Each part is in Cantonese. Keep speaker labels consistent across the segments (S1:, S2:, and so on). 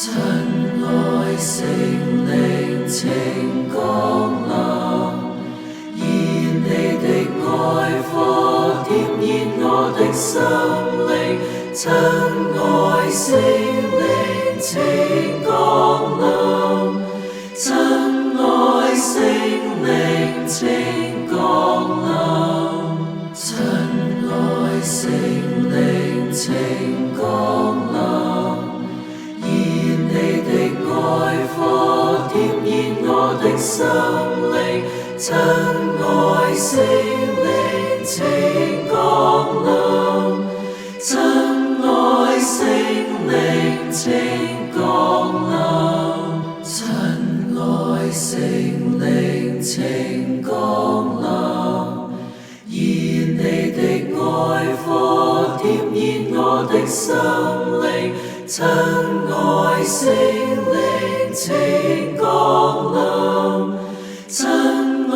S1: 親愛聖靈請降臨，以你的愛火點燃我的心靈。親愛聖靈請降臨，親愛聖靈請降臨，親愛聖靈請降臨。以你的愛火點燃我的心靈，親愛聖靈請降臨，親愛聖靈請降臨，親愛聖靈請降臨。以你的愛火點燃我的心靈，親愛聖靈請降臨，親愛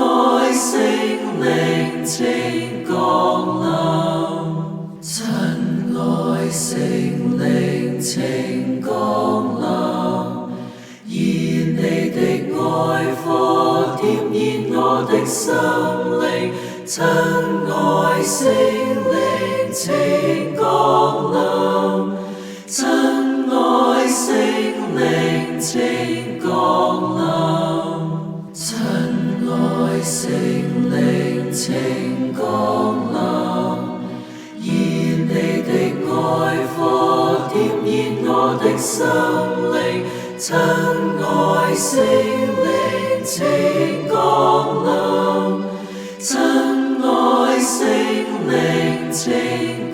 S1: 聖靈請降臨，親愛聖靈請降臨。以你的愛火點燃我的心靈，親愛聖靈請降臨，親愛聖靈請降臨，親愛聖靈請降臨。以你的愛火點燃我的心靈，親愛聖靈請降臨，親愛聖靈請